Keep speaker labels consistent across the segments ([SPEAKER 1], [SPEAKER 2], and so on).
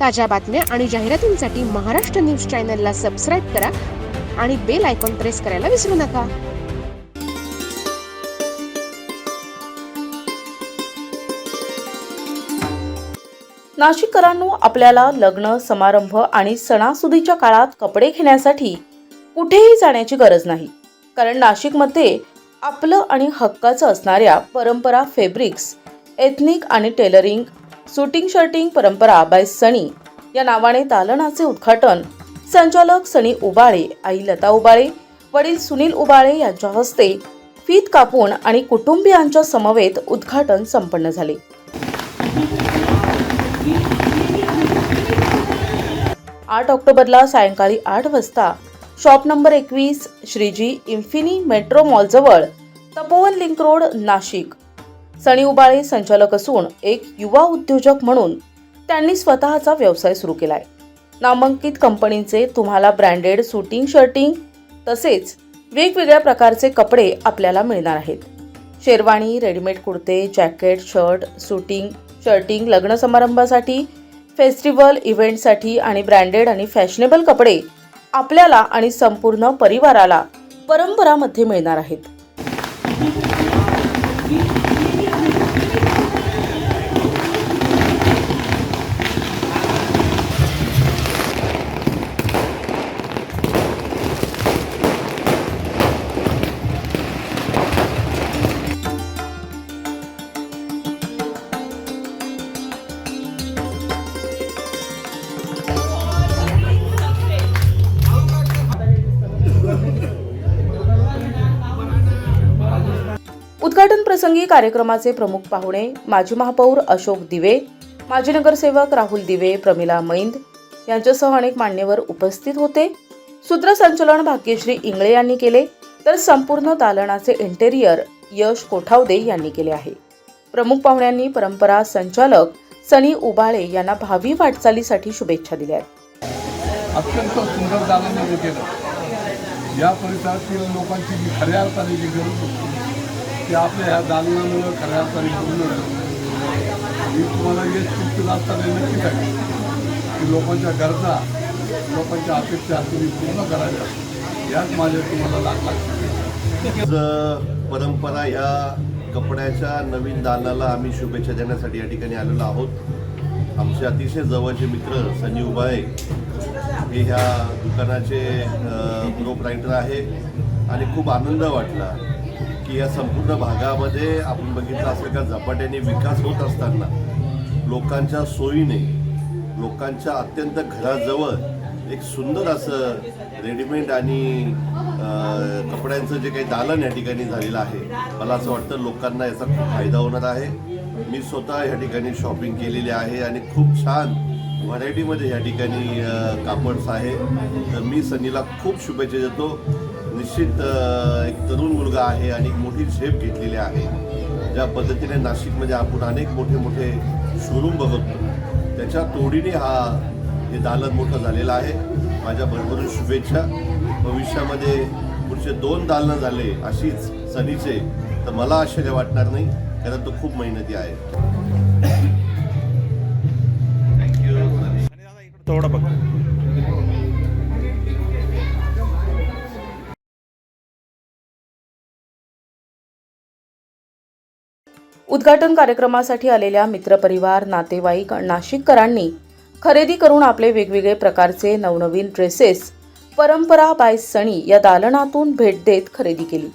[SPEAKER 1] ताज्या बातम्या आणि जाहिरातींसाठी महाराष्ट्र न्यूज चॅनलला सबस्क्राईब करा आणि बेल आयकॉन प्रेस करायला विसरू नका.
[SPEAKER 2] नाशिककरांनो, आपल्याला लग्न समारंभ आणि सणासुदीच्या काळात कपडे घेण्यासाठी कुठेही जाण्याची गरज नाही. कारण नाशिकमध्ये आपलं आणि हक्काचं असणाऱ्या परंपरा फॅब्रिक्स, एथनिक आणि टेलरिंग, सुटिंग शर्टिंग परंपरा बाय सनी या नावाने दालनाचे उद्घाटन संचालक सनी उबाळे, आई लता उबाळे, वडील सुनील उबाळे यांच्या हस्ते फीत कापून आणि कुटुंबियांच्या समवेत उद्घाटन संपन्न झाले. 8 ऑक्टोबरला सायंकाळी 8 वाजता shop number 21 Shriji Infini Metro मॉलजवळ तपोवन लिंक रोड नाशिक. सनी उबाळे संचालक असून एक युवा उद्योजक म्हणून त्यांनी स्वतःचा व्यवसाय सुरू केलाय. नामांकित कंपनीचे तुम्हाला ब्रँडेड सुटिंग शर्टिंग तसेच वेगवेगळ्या प्रकारचे कपडे आपल्याला मिळणार आहेत. शेरवाणी, रेडीमेड कुर्ते, जॅकेट, शर्ट, सुटिंग शर्टिंग, लग्न समारंभासाठी, फेस्टिवल इव्हेंटसाठी आणि ब्रँडेड आणि फॅशनेबल कपडे आपल्याला आणि संपूर्ण परिवाराला परंपरामध्ये मिळणार आहेत. उद्घाटन प्रसंगी कार्यक्रमाचे प्रमुख पाहुणे माजी महापौर अशोक दिवे, माजी नगरसेवक राहुल दिवे, प्रमिला मैंद यांच्यासह अनेक मान्यवर उपस्थित होते. सूत्रसंचालन भाग्यश्री इंगळे यांनी केले, तर संपूर्ण दालनाचे इंटेरियर यश कोठावदे यांनी केले आहे. प्रमुख पाहुण्यांनी परंपरा संचालक सनी उबाळे यांना भावी वाटचालीसाठी शुभेच्छा दिल्या.
[SPEAKER 3] अत्यंत सुंदर दालन उभं केलं. या परिसरातील लोकांची जी खऱ्या अर्थाने जी गरज होती ती आपल्या ह्या दालनामुळे खऱ्या अर्थाने पूर्ण झाली. मी तुम्हाला हेच चिंतित असताना नक्कीच आहे की लोकांच्या गरजा, लोकांच्या अपेक्षा तुम्ही पूर्ण कराव्या, याच माझ्या तुम्हाला लागतात.
[SPEAKER 4] परंपरा ह्या कपड्याच्या नवीन दालनाला आम्ही शुभेच्छा देण्यासाठी या ठिकाणी आलेलो आहोत. आमचे अतिशय जवळचे मित्र सनी उबाळे हे ह्या दुकानाचे प्रोप्रायटर आहे आणि खूप आनंद वाटला की या संपूर्ण भागामध्ये आपण बघितलं असेल का झपाट्याने विकास होत असताना लोकांच्या सोयीने, लोकांच्या अत्यंत घराजवळ एक सुंदर असं रेडीमेड आणि कपड्यांचं जे काही दालन या ठिकाणी झालेलं आहे, मला असं वाटतं लोकांना याचा खूप फायदा होणार आहे. मी स्वतः या ठिकाणी शॉपिंग केलेली आहे आणि खूप छान व्हरायटीमध्ये या ठिकाणी कापड्स आहे. तर मी सनीला खूप शुभेच्छा देतो. निश्चित एक तरुण मुलगा आहे आणि एक मोठी झेप घेतलेली आहे. ज्या पद्धतीने नाशिकमध्ये आपण अनेक मोठे मोठे शोरूम बघतो त्याच्या तोडीने हे दालन मोठं झालेलं आहे. माझ्या भरभरून शुभेच्छा. भविष्यामध्ये पुढचे 2 दालनं झाले अशीच सनीचे तर मला आश्चर्य वाटणार नाही, कारण तो खूप मेहनती आहे.
[SPEAKER 5] थोडं बघ.
[SPEAKER 2] उद्घाटन कार्यक्रमासाठी आलेल्या मित्रपरिवार, नातेवाईक, नाशिककरांनी खरेदी करून आपले वेगवेगळे प्रकारचे नवनवीन ड्रेसेस परंपरा बाय सनी या दालनातून भेट देत खरेदी केली.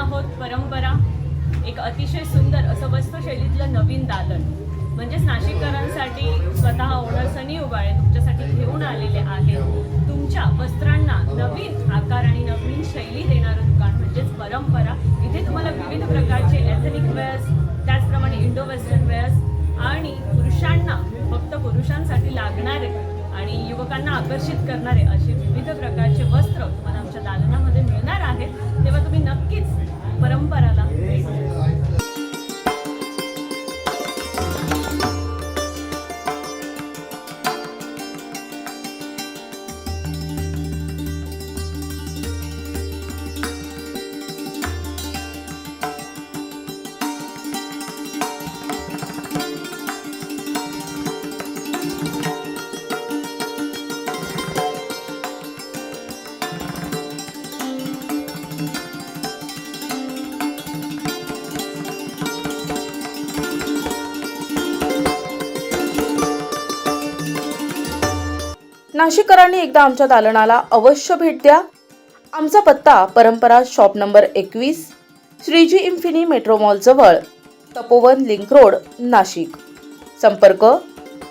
[SPEAKER 5] आहोत परंपरा, एक अतिशय सुंदर असं वस्त्रशैलीतलं नवीन दालन म्हणजेच नाशिककरांसाठी स्वतः ओनर सनी उबाळे तुमच्यासाठी घेऊन आलेले आहेत. तुमच्या वस्त्रांना नवीन आकार आणि नवीन शैली देणारं दुकान म्हणजेच परंपरा. इथे तुम्हाला विविध प्रकारचे एथनिक वेअर्स, त्याचप्रमाणे इंडो वेस्टर्न वेअर्स आणि पुरुषांना फक्त पुरुषांसाठी लागणारे आणि युवकांना आकर्षित करणारे असे विविध प्रकारचे वस्त्र तुम्हाला आमच्या दालनामध्ये मिळणार आहेत. तेव्हा तुम्ही नक्कीच परंपराला भेट द्या.
[SPEAKER 2] नाशिककरांनी एकदा आमच्या दालनाला अवश्य भेट द्या. आमचा पत्ता Parampara shop number 21, Shriji Infini metro mall जवळ, तपोवन लिंक रोड, नाशिक. संपर्क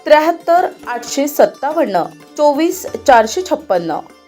[SPEAKER 2] 73 857 24 456.